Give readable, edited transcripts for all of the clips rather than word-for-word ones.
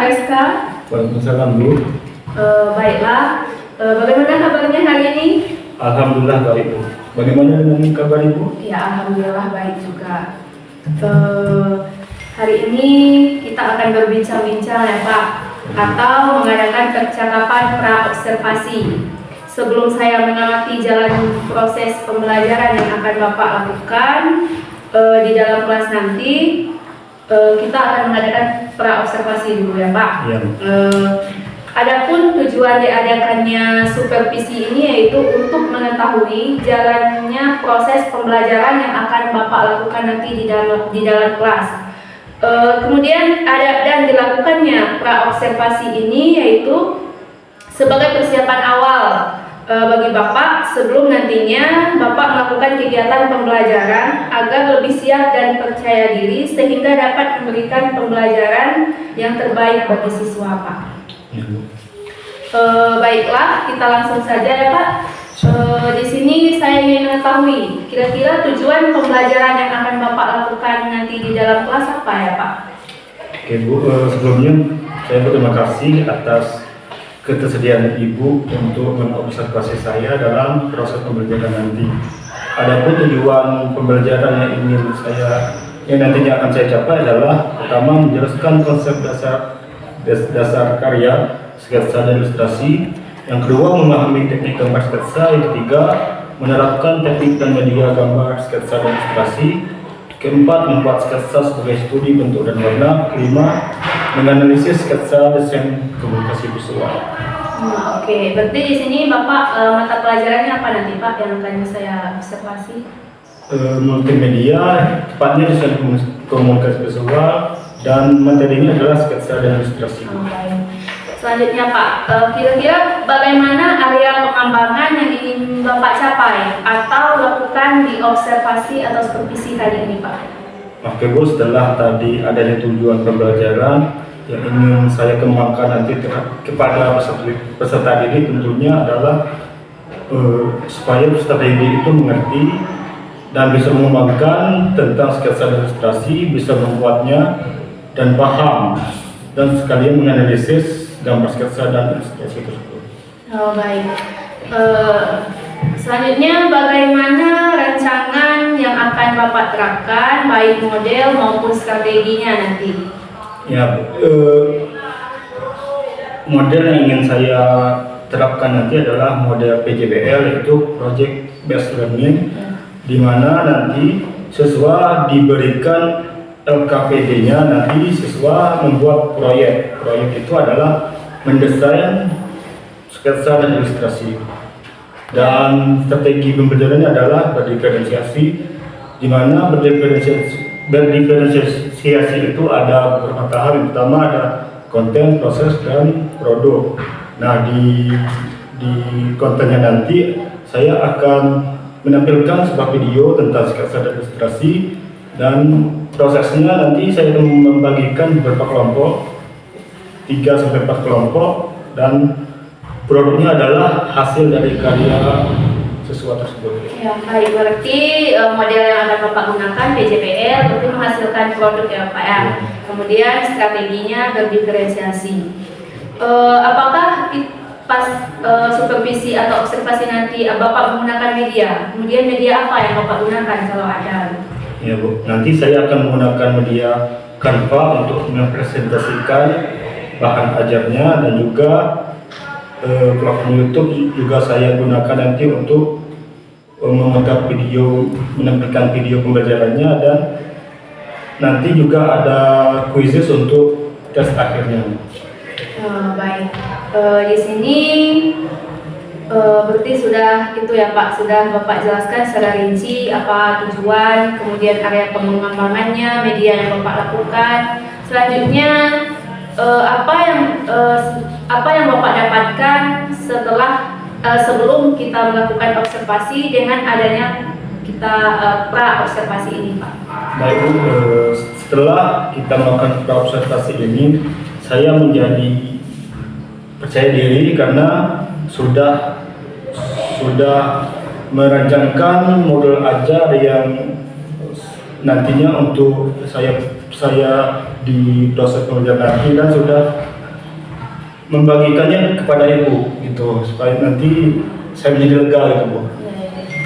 Rizka. Waalaikumsalam, Bu. Baiklah, bagaimana kabarnya hari ini? Alhamdulillah baik, Bu. Bagaimana dengan kabar Ibu? Ya, alhamdulillah baik juga. Hari ini kita akan berbincang-bincang ya Pak, atau mengadakan percakapan pra-observasi. Sebelum saya mengamati jalan proses pembelajaran yang akan Bapak lakukan di dalam kelas nanti, kita akan mengadakan pra-observasi dulu ya Pak. Ya. Adapun tujuan diadakannya supervisi ini yaitu untuk mengetahui jalannya proses pembelajaran yang akan Bapak lakukan nanti di dalam kelas. Kemudian ada dan dilakukannya pra-observasi ini yaitu sebagai persiapan awal bagi Bapak sebelum nantinya Bapak melakukan kegiatan pembelajaran agar lebih siap dan percaya diri sehingga dapat memberikan pembelajaran yang terbaik bagi siswa Pak. Ya, Bu. Baiklah, kita langsung saja ya Pak. Di sini saya ingin mengetahui kira-kira tujuan pembelajaran yang akan Bapak lakukan nanti di dalam kelas apa ya Pak? Oke, Bu. Sebelumnya saya berterima kasih atas ketersediaan Ibu untuk mengobservasi saya dalam proses pembelajaran nanti. Adapun tujuan pembelajaran yang nantinya akan saya capai adalah pertama menjelaskan konsep dasar karya sketsa dan ilustrasi. Yang kedua memahami teknik gambar sketsa. Yang ketiga menerapkan teknik dan media gambar sketsa dan ilustrasi. Keempat membuat sketsa sebagai studi bentuk dan warna. Kelima menganalisis sketsa desain komunikasi visual. Oke, berarti di sini Bapak mata pelajarannya apa nanti Pak yang akan saya observasi? Multimedia, tepatnya desain komunikasi visual, dan materinya adalah sketsa dan ilustrasi. Baik. Selanjutnya Pak, kira-kira bagaimana area pengembangan yang ingin Bapak capai atau lakukan di observasi atau supervisi kali ini Pak? Oke Bu, setelah tadi adanya tujuan pembelajaran yang ingin saya kembangkan nanti kepada peserta didik tentunya adalah supaya peserta didik itu mengerti dan bisa mengembangkan tentang sketsa dan ilustrasi, bisa membuatnya dan paham dan sekalian menganalisis gambar sketsa dan ilustrasi tersebut. Baik. Selanjutnya bagaimana rancangan yang akan Bapak terapkan baik model maupun strateginya nanti? Ya, model yang ingin saya terapkan nanti adalah model PJBL, yaitu Project Based Learning, di mana nanti siswa diberikan LKPD-nya, nanti siswa membuat proyek. Proyek itu adalah mendesain sketsa dan ilustrasi. Dan strategi pembelajarannya adalah berdiferensiasi, di mana berdiferensiasi itu ada beberapa tahap. Yang pertama ada konten, proses, dan produk. Nah, di kontennya nanti saya akan menampilkan sebuah video tentang sketsa dan ilustrasi, dan prosesnya nanti saya akan membagikan beberapa kelompok, 3-4 kelompok, dan produknya adalah hasil dari karya siswa tersebut. Ya, baik, berarti model yang akan Bapak gunakan PJPL berarti menghasilkan produk ya Pak ya. Kemudian strateginya berdiferensiasi. Apakah pas supervisi atau observasi nanti Bapak menggunakan media? Kemudian media apa yang Bapak gunakan kalau ada? Ya Bu, nanti saya akan menggunakan media Canva untuk mempresentasikan bahan ajarnya, dan juga platform YouTube juga saya gunakan nanti untuk memegang video, menampilkan video pembelajarannya, dan nanti juga ada quizzes untuk tes akhirnya. Baik, di sini berarti sudah itu ya Pak, sudah Bapak jelaskan secara rinci apa tujuan, kemudian area pengembangannya, media yang Bapak lakukan. Selanjutnya apa yang Bapak dapatkan setelah sebelum kita melakukan observasi dengan adanya kita pra observasi ini Pak? Baik Bu, setelah kita melakukan pra observasi ini, saya menjadi percaya diri karena sudah merancangkan model ajar yang nantinya untuk saya di proses pembelajaran nanti, dan sudah membagikannya kepada ibu gitu supaya nanti saya menjadi lega gitu Bu.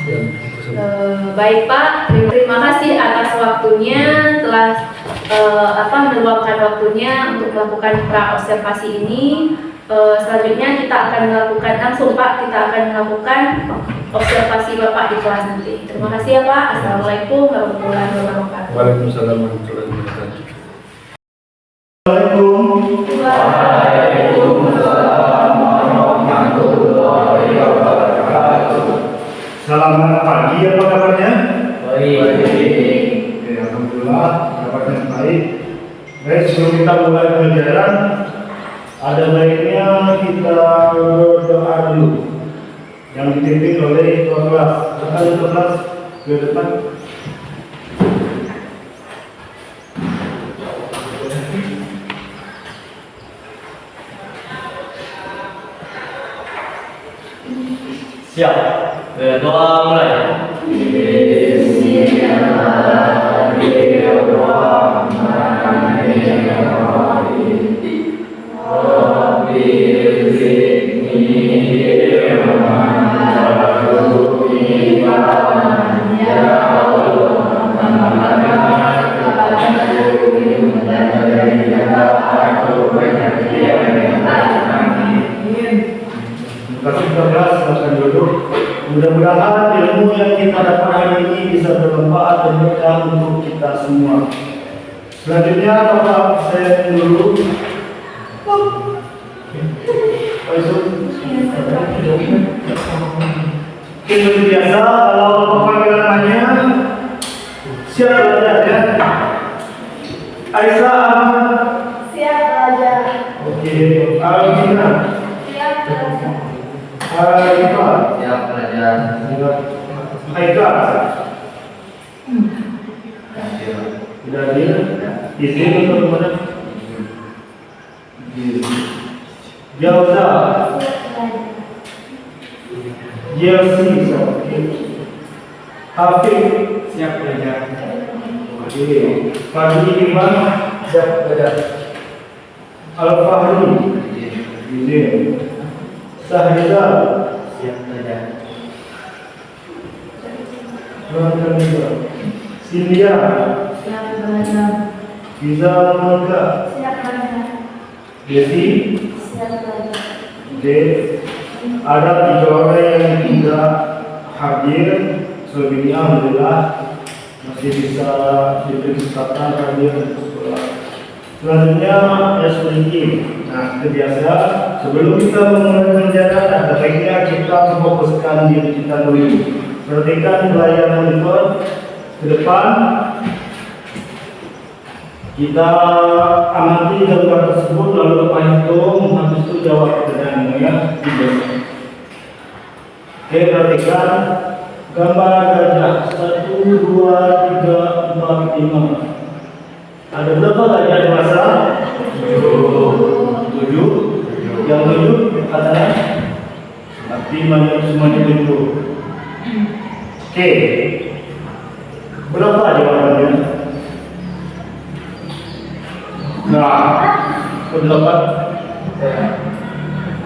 Ya, gitu saja. Baik Pak, terima kasih atas waktunya telah meluangkan waktunya untuk melakukan pra observasi ini. Selanjutnya kita akan melakukan langsung Pak, kita akan melakukan observasi Bapak di kelas nanti. Terima kasih ya Pak. Assalamualaikum warahmatullahi wabarakatuh. Waalaikumsalam warahmatullahi wabarakatuh. Assalamualaikum. Selamat pagi, apa kabarnya? Baik. Oke, alhamdulillah kabarnya baik. Baik, sebelum kita mulai pelajaran, ada baiknya kita berdoa dulu. Yang dipimpin oleh ketua kelas. Depan ketua kelas ke depan. Siap. Berdoa mulai. Kasih kelas silakan duduk. Mudah-mudahan ilmu yang kita dapat hari ini bisa bermanfaat dan berkah untuk kita semua. Selanjutnya Bapak saya dulu. Seperti biasa kalau Bapak namanya siap belajar ya. Aisyah. Siap belajar. Oke, Alvina. Siap belajar. Haikal. Siap belajar. Haikal. Tidak hadir. Izin untuk mana? Jauza. Jelsi. Hafid. Siap belajar. Oke. Fadli Iman. Siap belajar. Al-Fahri. Izin. Sahrizal. Siap belajar. Cynthia. Siap belajar. Iza Malka. Siap belajar. Desi. Siap belajar. D. Ada 3 orang yang tidak hadir. Selebihnya alhamdulillah masih bisa diberi kesempatan hadir untuk sekolah. Selanjutnya SPG. Nah, seperti biasa sebelum kita memulai pelajaran ada baiknya kita memfokuskan diri kita dulu. Perhatikan layar monitor ke depan. Kita amati gambar tersebut lalu Bapak hitung, habis itu jawab pertanyaannya ya. Oke, perhatikan gambar gajah 1, 2, 3, 4, 5. Ada berapa gajah dewasa? 7. Yang 7 adalah berarti semuanya 7. Oke. Berapa jawabannya? Nah, pendapat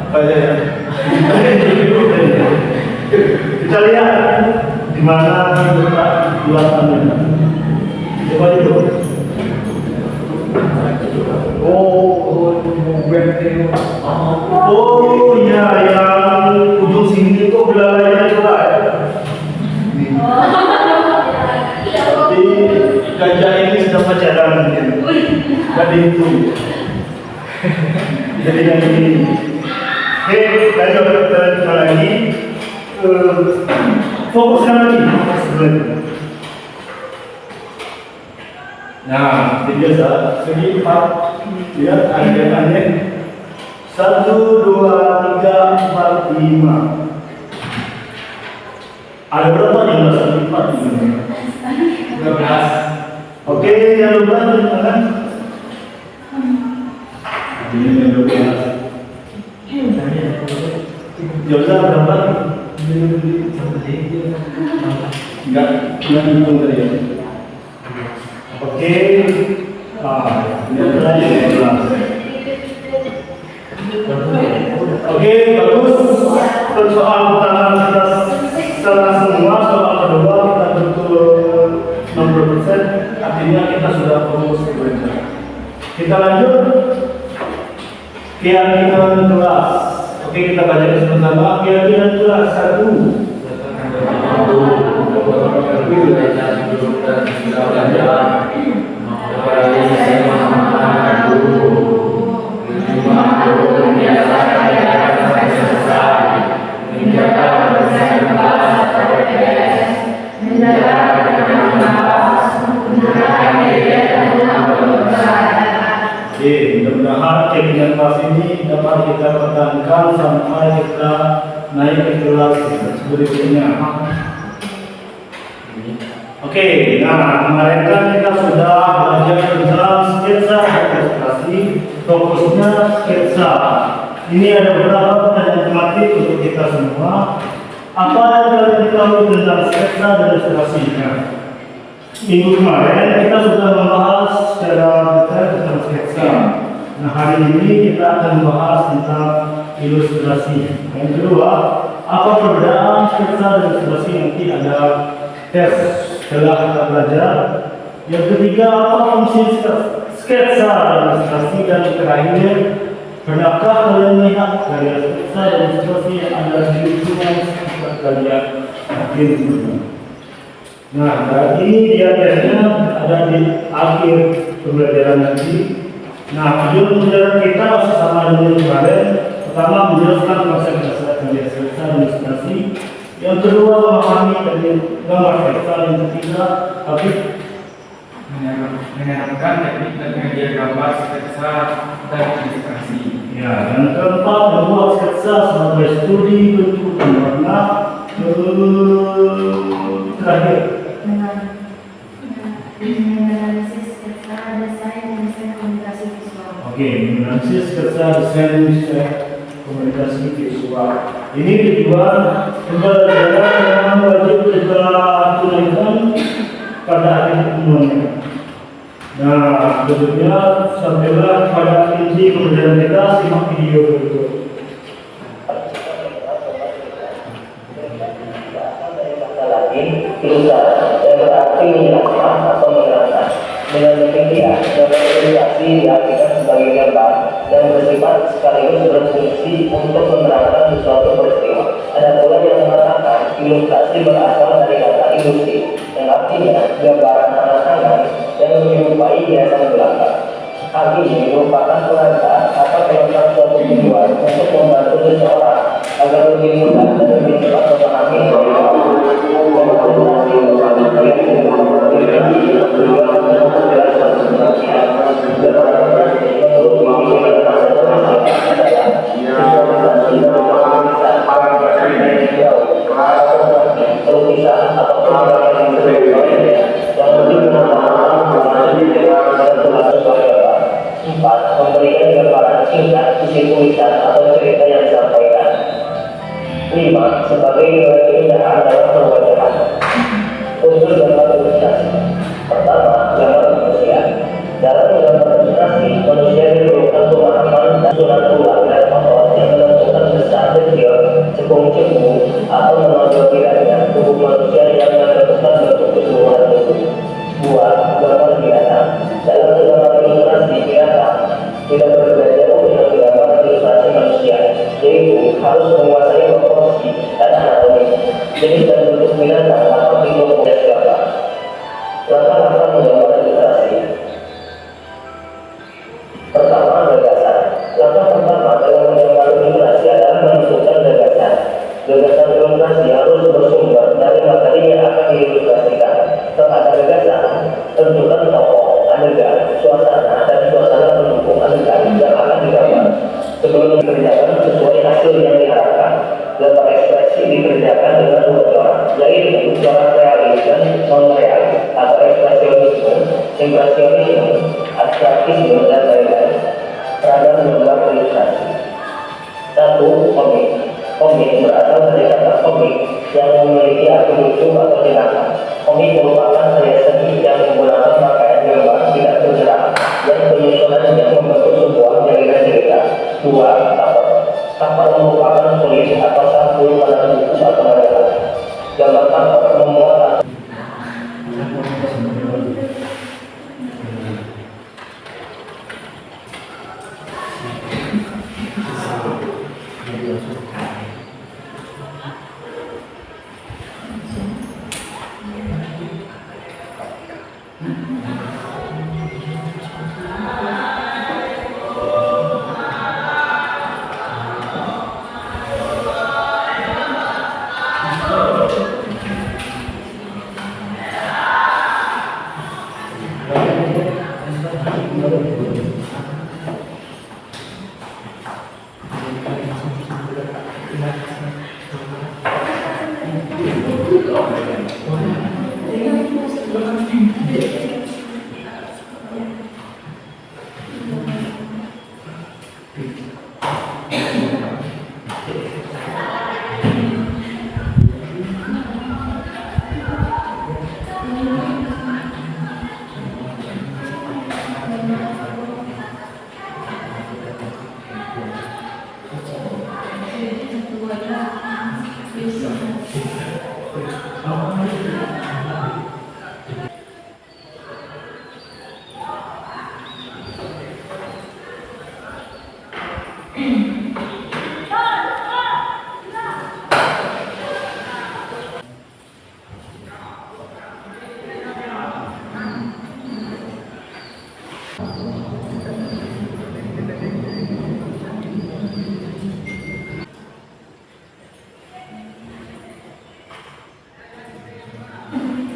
apa ya? Kita lihat di mana letak ulasannya. Coba itu. Oh iya, yang ujung sini kok belalainya juga ya. Jadi gajah ini sudah pacaran tadi itu. Jadi yang ini. Oke, lanjut kita lagi. Fokuskan lagi. Nah, jadi biasa segi 4 lihat aneh-aneh 1, 2, 3, 4, 5. Ada berapa jumlah 1, 4, 5? 12. Oke, yang 12 di mana? Ini yang 12. Jauza berapa? Enggak hitung tadi ya. Oke, ini terakhir 12. Oke, bagus. Untuk soal pertama kita setelah semua, soal kedua kita betul 60%, artinya kita sudah fokus belajar. Kita lanjut keyakinan kelas. Oke, kita baca bersama. Keyakinan kelas 1. Mudah-mudahan keyakinan kelas ini dapat kita pertahankan sampai kita naik ke kelas berikutnya. Oke, nah kemarin kan kita sudah belajar tentang sketsa dan ilustrasi, fokusnya sketsa. Ini ada beberapa pertanyaan tematik untuk kita semua. Apa yang kalian ketahui tentang sketsa dan ilustrasinya? Minggu kemarin kita sudah membahas secara detail tentang sketsa. Nah, hari ini kita akan membahas tentang ilustrasi. Yang kedua, apa perbedaan sketsa dan ilustrasi? Nanti ada tes setelah kita belajar. Yang ketiga, apa fungsi sketsa dan ilustrasi? Dan terakhir, pernahkah kalian melihat karya sketsa dan ilustrasi yang ada di lingkungan sekitar kalian? Mungkin. Nah, ini dia tesnya ada di akhir pembelajaran nanti. Nah, tujuan pembelajaran kita masih sama dengan kemarin. Pertama, menjelaskan konsep dasar karya sketsa dan ilustrasi. Yang kedua, memahami gambar sketsa. Yang ketiga, tapi menerapkan teknik dan media gambar sketsa dan ilustrasi. ya, yang keempat, membuat sketsa sebagai studi bentuk dan warna. Terakhir, menganalisis sketsa desain dan desain komunikasi visual. oke, menganalisis sketsa desain komunikasi visual. Ini tujuan pembelajaran yang wajib kita tunaikan pada akhir pertemuan. Nah, berikutnya sampailah pada inti pembelajaran kita, simak video berikut. Ilustrasi yang berarti menjelaskan atau menerangkan. Dengan demikian, gambar ilustrasi diartikan sebagai gambar yang bersifat sekaligus berfungsi untuk menerangkan sesuatu peristiwa. Ada pula yang mengatakan ilustrasi berasal dari kata ilusi, yang artinya gambaran angan-angan yang menyerupai hiasan belaka. Hal ini merupakan pengantar atau pelengkap suatu tujuan untuk membantu seseorang agar lebih mudah dan lebih cepat memahami memberikan gambaran singkat isi tulisan atau cerita yang disampaikan. 5. Sebagai nilai keindahan dalam perwajahan. Unsur gambar ilustrasi. Pertama, gambar manusia. Dalam gambar ilustrasi, manusia diperlukan pemahaman dan surat tulang dan otot yang menentukan besar kecil, cekung-cekung, atau menonjol tidaknya tubuh manusia yang menentukan bentuk keseluruhan tubuh. 2. Gambar binatang. Dalam gambar ilustrasi binatang tidak berbeda jauh dengan gambar ilustrasi manusia, yaitu harus menguasai proporsi dan anatomi, jenis dan bentuk binatang atau bentuk gambar. Langkah-langkah menggambar ilustrasi. Pertama, gagasan. Langkah pertama dalam menggambar ilustrasi adalah menentukan gagasan. Gagasan ilustrasi harus bersumber dari materi yang akan diilustrasikan. Setelah ada gagasan, tentukan tokoh, adegan, suasana, dan suasana pendukung adegan yang akan digambar. Sebelum dikerjakan sesuai hasil yang diharapkan, gambar ekspresi dikerjakan dengan 2 corak, yaitu corak realis dan non-realis, atau ekspresionisme, impresionisme, abstraktisme, dan lain-lain. Ragam gambar ilustrasi. 1. Komik. Komik berasal dari kata komik yang memiliki arti lucu atau jenaka. Komik merupakan karya seni yang menggunakan pakaian gambar tidak bergerak dan penyusunannya membentuk sebuah jaringan cerita. 2. Kapal. Kapal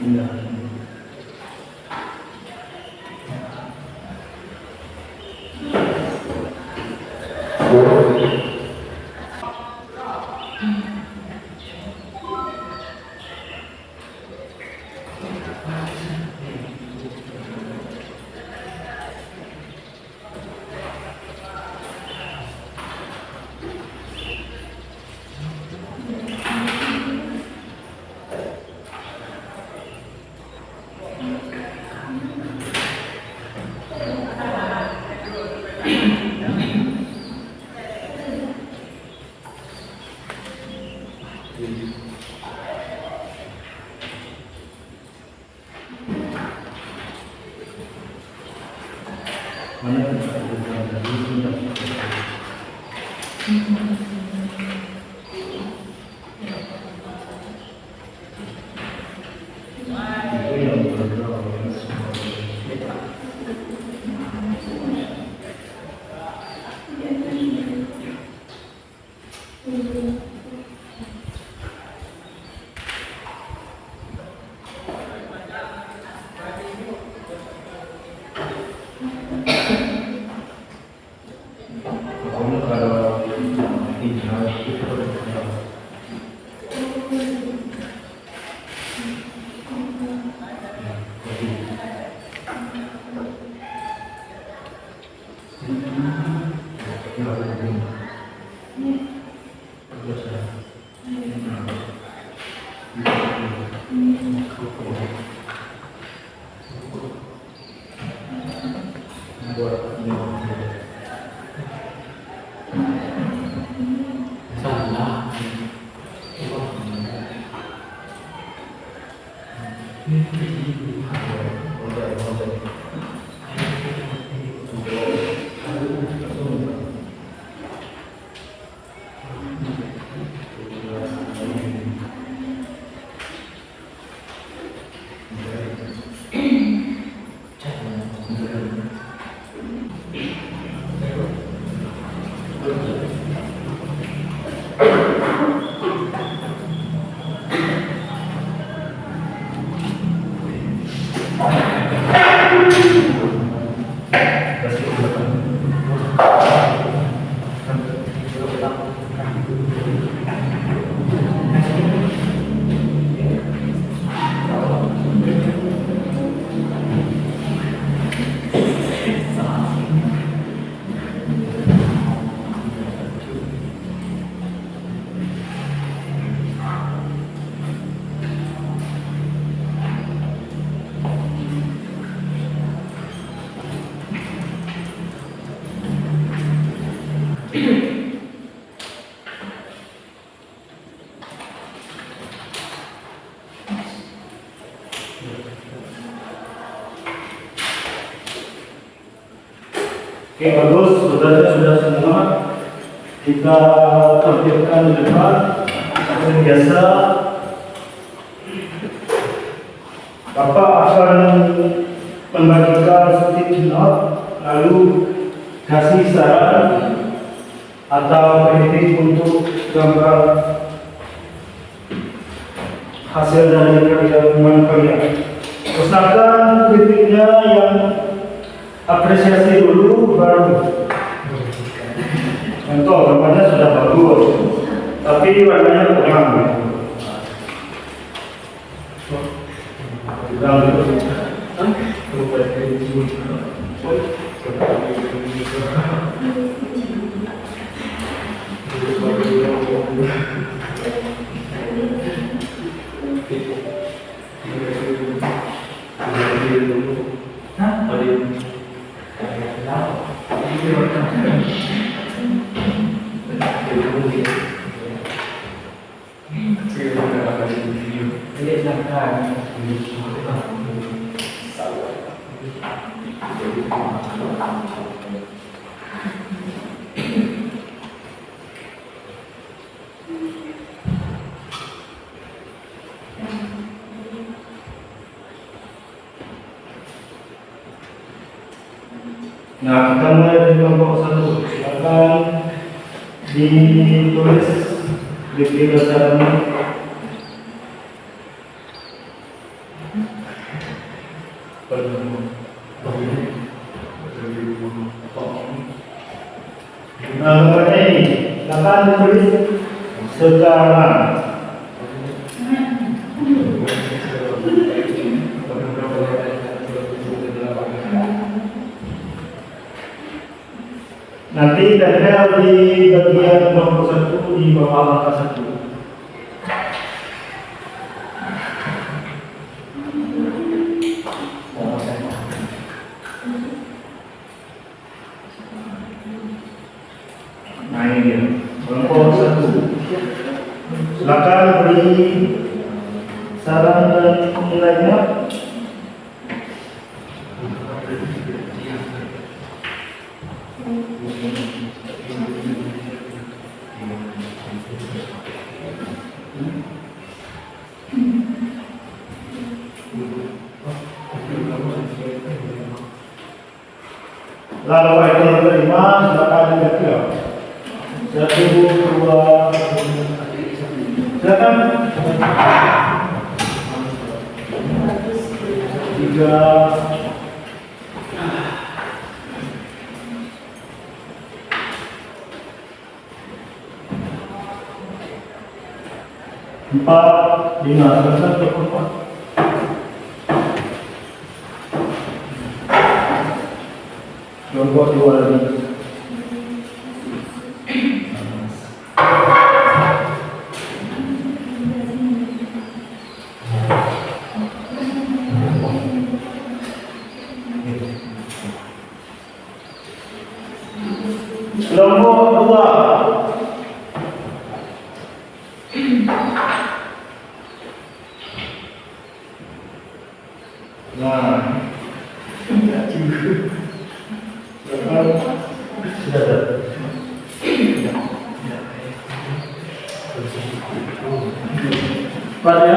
Iya. Mana kalau hijau itu Oke, bagus, saudara sudah semua. Kita tertibkan di depan seperti biasa. Bapak akan membagikan stick note, lalu kasih saran atau kritik untuk gambar hasil dari kerjaan kalian. Usahakan kritiknya yang apresiasi dulu baru. Contoh gambarnya sudah bagus, tapi warnanya kurang. Nah, kita mulai dari kelompok 1. Silakan ditulis di bacaan. Nah, mengenai akan tulis sekarang. Nanti tempel di bagian nomor 1 di bawah angka 1. Nah ini dia, kelompok 1. Silakan beri saran dan nilainya. Lalu yang kelima, silakan dibaca. 1, 2, silakan. 3, 4, 5, silakan berkelompok. Kelompok 2 lagi. Kelompok 2. Nah, sudah ada. Pada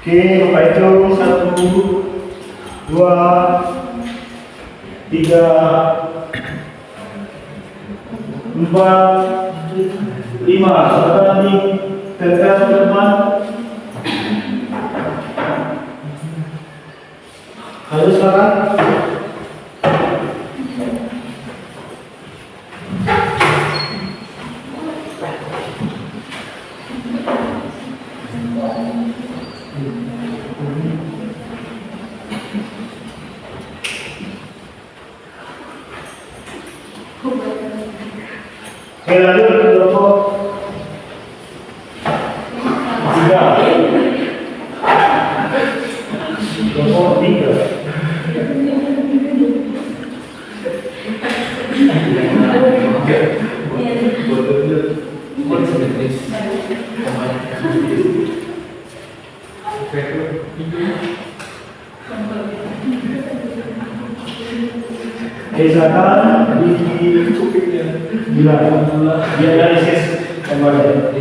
oke, Bapak hitung 1, 2, 3, 4, 5. Silakan ditempel teman. Ayo sekarang. Oke, lanjut ke kelompok 3. Kelompok 3. Silakan dianalisis kembali.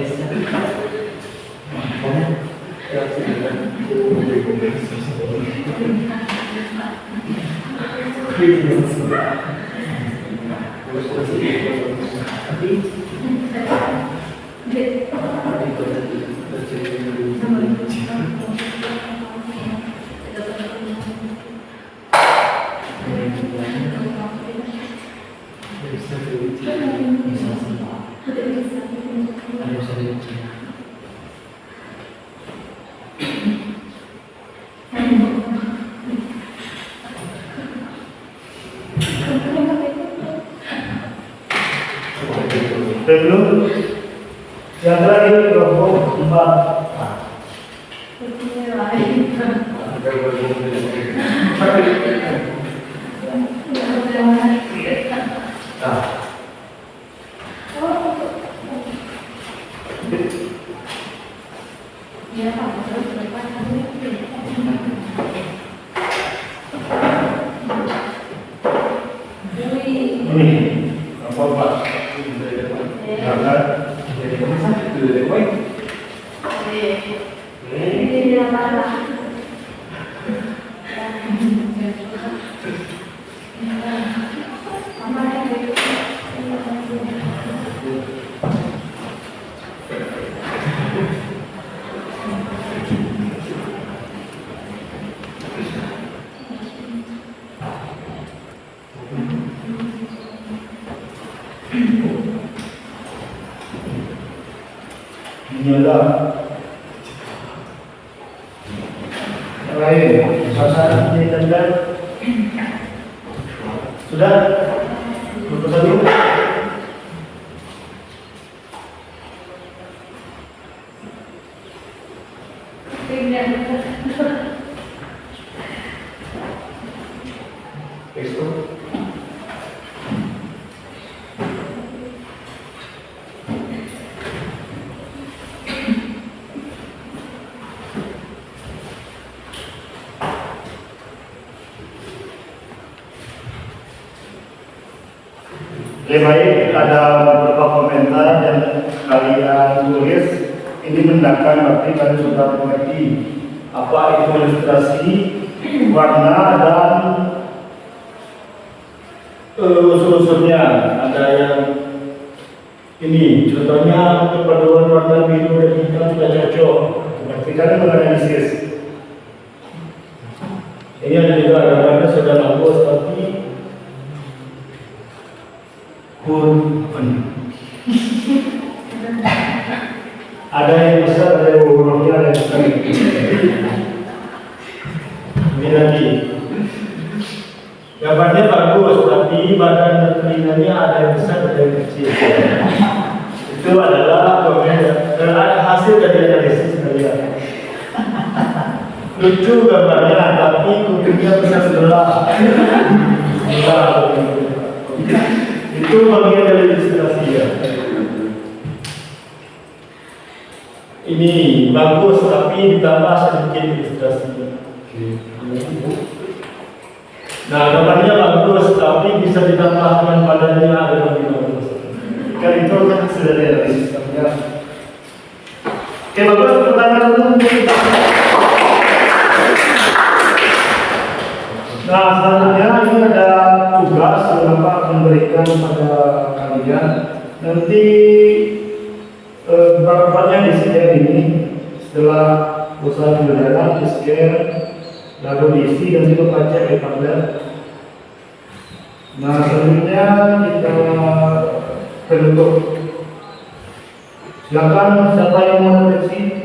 Belum. Yang terakhir kelompok 4. Ini kelompok Inilah yang lain. Masa ini dan sudah lulus dulu. Oke, baik, ada beberapa komentar yang kalian tulis. Ini menandakan berarti kalian sudah mengerti apa itu ilustrasi, warna, dan unsur-unsurnya. Ada yang ini, contohnya untuk perpaduan warna biru dan hitam sudah cocok. Berarti kalian menganalisis. Ini ada juga gambarnya sudah bagus, tapi ada yang besar, ada yang hurufnya, ada yang besar. Ini lagi gambarnya bagus, tapi badan dan telinganya ada yang besar, ada yang kecil. Itu adalah hasil dari analisis kalian. Lucu gambarnya, tapi kupingnya besar sebelah. Itu bagian dari ilustrasi ya. Ini bagus, tapi ditambah sedikit ilustrasinya. Nah, gambarnya bagus, tapi bisa ditambahkan badannya ada lebih bagus. Kan itu kan sudah ada ilustrasinya. Oke, bagus. Pertanyaan dulu. Nah, selanjutnya ini ada tugas yang Bapak memberikan pada kalian. Nanti bapaknya di scan ini, setelah usaha berjalan di scan, lalu diisi dan juga pajak di tablet. Nah, selanjutnya kita bentuk. Silakan siapa yang mau refleksi?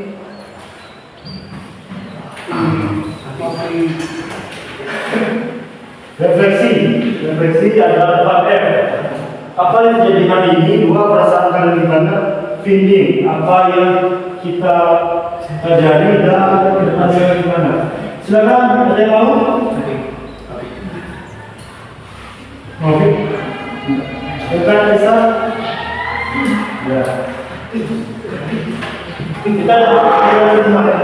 Refleksi adalah 4M. Apa yang terjadi hari ini? 2, perasaan kalian gimana? Feeling, apa yang kita pelajari dan kedepannya gimana? Silakan, ada yang mau? Oke. Bukan bisa? Ya. Kita ada gimana?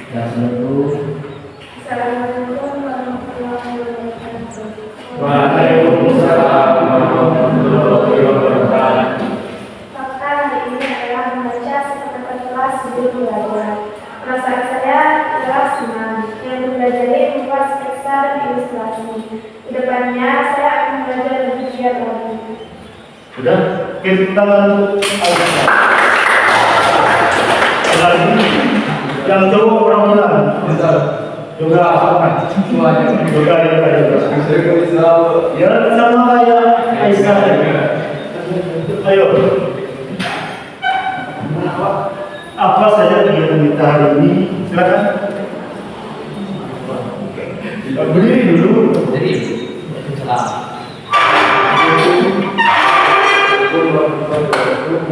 Ya, Assalamualaikum warahmatullahi wabarakatuh. Waalaikumsalam warahmatullahi wabarakatuh. Fakta hari ini adalah membaca catatan kelas sebelum belajar. Perasaan saya adalah senang. Yang mempelajari membuat sketsa dan ilustrasi. Kedepannya saya akan belajar lebih giat lagi. Sudah, kita lanjut lagi. Yang cowok orang bilang juga apa? Juga. Ya sama kayak Aisyah. Ayo. Apa saja kegiatan kita hari ini? Silakan. Berdiri dulu.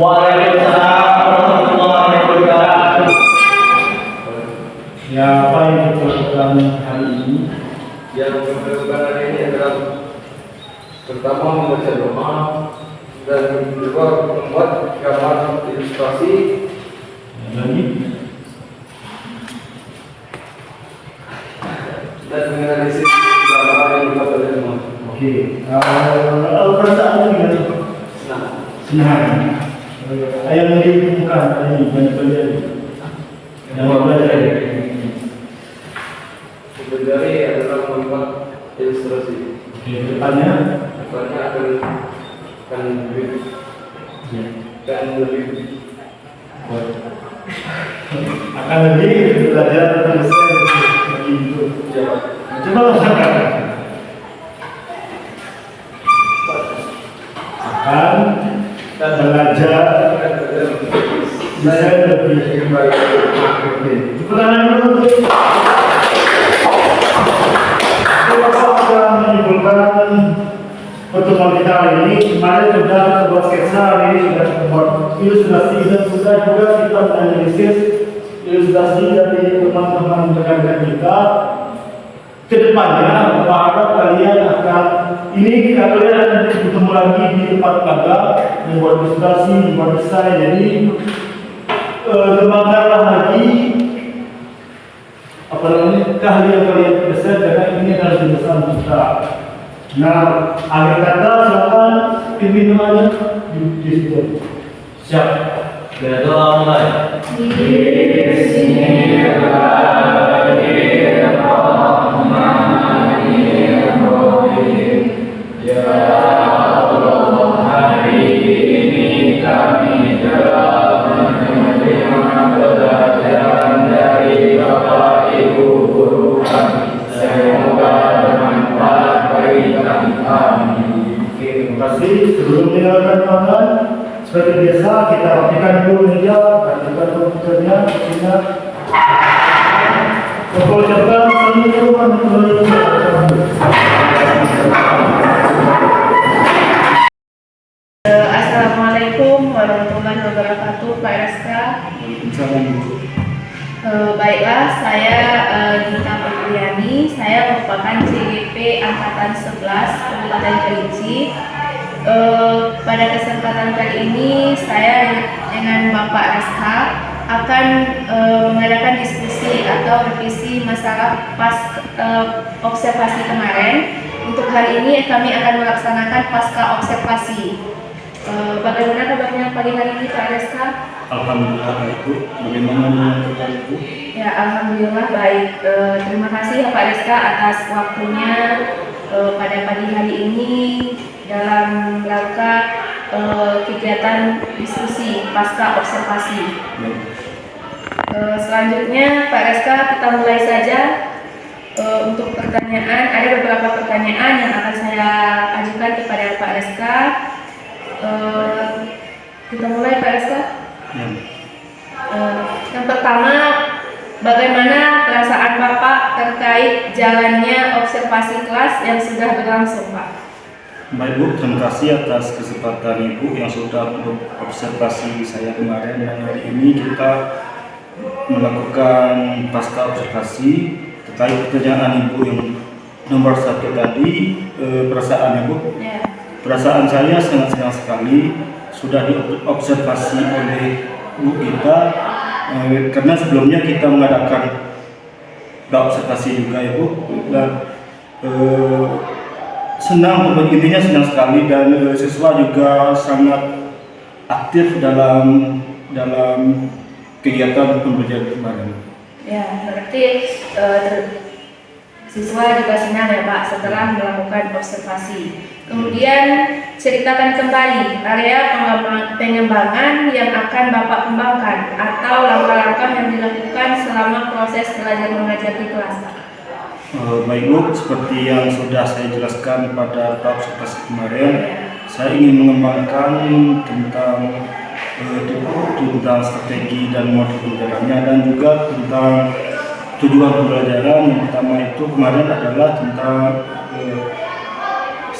Waalaikumsalam warahmatullahi wabarakatuh. Ya, apa yang kita lakukan hari ini? Yang kita lakukan hari ini adalah pertama membaca doa dan kedua membuat gambar ilustrasi. Lagi dan menganalisis gambar yang dibuat oleh teman. oke. Perasaannya gimana? Senang. Senang. Ayam yang dibuka hari ini banyak belajar. Yang belajar Mempelajari adalah membuat ilustrasi. di depannya Depannya akan lebih belajar tentang desain begitu. Coba lakukan. Akan dan belajar desain lebih baik. Tepuk tangan dulu. Bapak sudah menyimpulkan pertemuan kita hari ini. Kemarin sudah buat sketsa, hari ini sudah buat ilustrasi dan sudah juga kita menganalisis ilustrasi dari teman-teman rekan-rekan kita. Kedepannya, berharap kalian akan kalian akan bertemu lagi di tempat magang membuat ilustrasi, membuat desain. Jadi kembangkanlah lagi keahlian kalian besar karena ini adalah jurusan kita. Nah, akhir kata silakan pimpin doanya di situ. Siap. Berdoa mulai. Terima kasih. Sebelum meninggalkan ruangan, seperti biasa kita rapikan dulu meja, rapikan komputernya, sehingga ucapkan Assalamualaikum warahmatullahi wabarakatuh, Pak RSK. Baiklah, saya Gita Putri, saya merupakan CGP Angkatan 11 Kabupaten Kerinci. Pada kesempatan kali ini saya dengan Bapak RSK akan mengadakan diskusi atau revisi masalah observasi kemarin. Untuk hari ini kami akan melaksanakan pasca observasi. Bagaimana kabarnya pagi hari ini Pak RSK? Alhamdulillah Ibu. Bagaimana dengan Ibu? Ya, alhamdulillah baik. Terima kasih ya Pak RSK atas waktunya pada pagi hari ini dalam rangka kegiatan diskusi pasca observasi. Selanjutnya Pak RSK kita mulai saja untuk pertanyaan. Ada beberapa pertanyaan yang akan saya ajukan kepada Pak RSK. Kita mulai Pak RSK. Yang pertama, bagaimana perasaan Bapak terkait jalannya observasi kelas yang sudah berlangsung, Pak? Baik Bu, terima kasih atas kesempatan Ibu yang sudah observasi saya kemarin, dan hari ini kita melakukan pasca observasi terkait pertanyaan Ibu yang nomor 1 tadi. Perasaan Ibu? Ya. Perasaan saya sangat senang sekali sudah diobservasi oleh Bu kita, karena sebelumnya kita mengadakan observasi juga ya Bu, dan senang, intinya senang sekali, dan siswa juga sangat aktif dalam kegiatan pembelajaran kemarin. Ya, berarti siswa juga senang ya Pak setelah melakukan observasi. Kemudian ceritakan kembali area pengembangan yang akan Bapak kembangkan atau langkah-langkah yang dilakukan selama proses belajar mengajar di kelas. Baik Bu, seperti yang sudah saya jelaskan pada observasi kemarin, saya ingin mengembangkan tentang strategi dan modul pembelajarannya, dan juga tentang tujuan pembelajaran. Yang pertama itu kemarin adalah tentang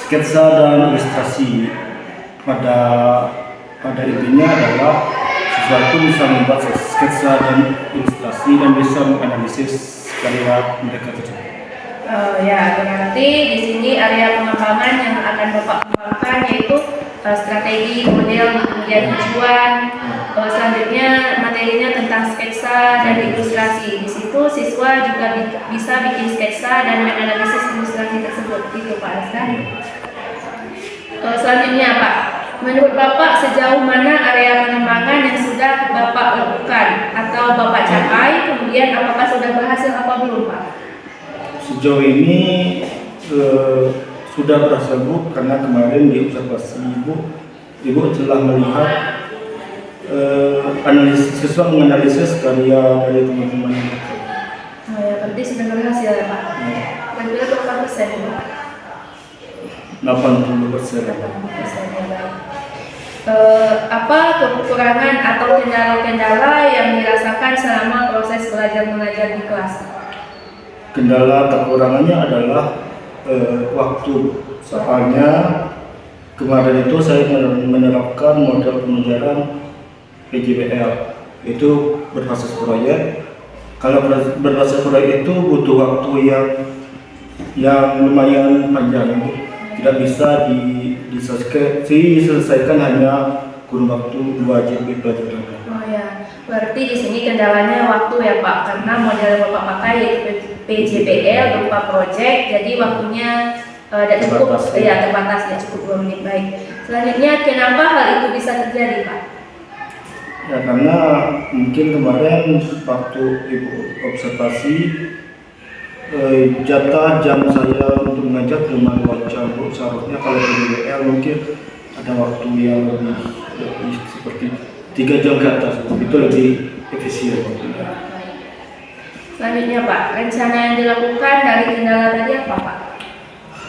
sketsa dan ilustrasi. Pada intinya adalah siswa itu bisa membuat sketsa dan ilustrasi dan bisa menganalisis karya mereka tersebut. Ya, berarti di sini area pengembangan yang akan Bapak kembangkan yaitu strategi, model, kemudian tujuan. Selanjutnya materinya tentang sketsa dan ilustrasi. Di situ siswa juga bisa bikin sketsa dan menganalisis ilustrasi tersebut. Itu Pak Hasan. Selanjutnya Pak, menurut Bapak sejauh mana area pengembangan yang sudah Bapak lakukan atau Bapak capai? kemudian apakah sudah berhasil apa belum Pak? Sejauh ini sudah berhasil Bu, karena kemarin di observasi Ibu telah melihat siswa menganalisis karya dari teman-teman. Oh ya, berarti sudah berhasil ya Pak. Kira-kira berapa persen Pak? 80%. 80% ya baik. Apa kekurangan atau kendala-kendala yang dirasakan selama proses belajar mengajar di kelas? Kendala kekurangannya adalah waktu. Soalnya kemarin itu saya menerapkan model pembelajaran PJBL, itu berbasis proyek. Kalau berbasis proyek itu butuh waktu yang lumayan panjang, tidak bisa diselesaikan hanya kurun waktu 2 jam pelajaran. Oh ya, berarti di sini kendalanya waktu ya Pak, karena model yang Bapak pakai yaitu PJBL berupa proyek, jadi waktunya tidak cukup, terbatas, ya cukup 2 menit. Baik. Selanjutnya, kenapa hal itu bisa terjadi Pak? Ya karena mungkin kemarin waktu Ibu observasi jatah jam saya untuk mengajar cuma 2 jam Bu. Seharusnya kalau PJBL mungkin ada waktu yang lebih seperti 3 jam ke atas, itu lebih efisien waktunya. Selanjutnya Pak, rencana yang dilakukan dari kendala tadi apa Pak?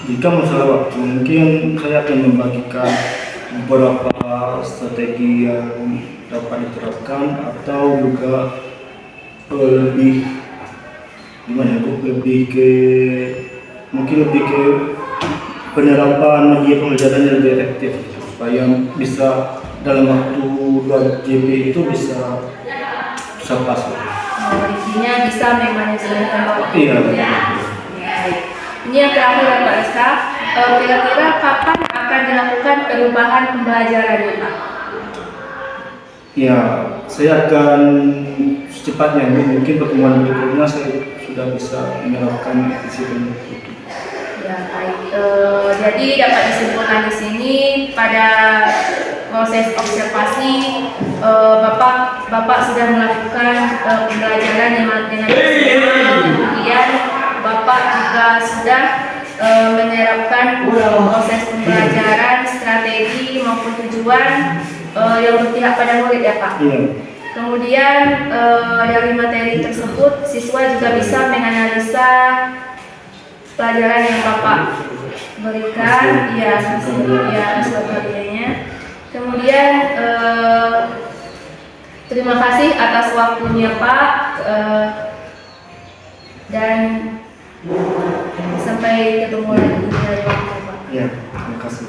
Jika masalah waktu, mungkin saya akan membagikan beberapa strategi yang dapat diterapkan, atau juga lebih gimana Bu, lebih ke penerapan media pembelajaran yang lebih efektif, supaya bisa dalam waktu 2 JP itu bisa pas. Intinya bisa memanajemenkan waktu. Iya. Ya. Baik. Ini yang terakhir Pak Rizka, kira-kira kapan akan dilakukan perubahan pembelajaran Pak? Ya, saya akan secepatnya, mungkin pertemuan berikutnya saya sudah bisa menerapkan disiplin itu. Ya, baik. Jadi dapat disimpulkan di sini pada proses observasi Bapak sudah melakukan pembelajaran dengan kemudian Bapak juga sudah menerapkan proses pembelajaran, strategi maupun tujuan yang berpihak pada murid ya Pak. Iya. Kemudian dari materi tersebut siswa juga bisa menganalisa pelajaran yang Bapak berikan, hasil karyanya. Kemudian terima kasih atas waktunya Pak, dan sampai ketemu lagi di lain waktu Pak. Ya, terima kasih.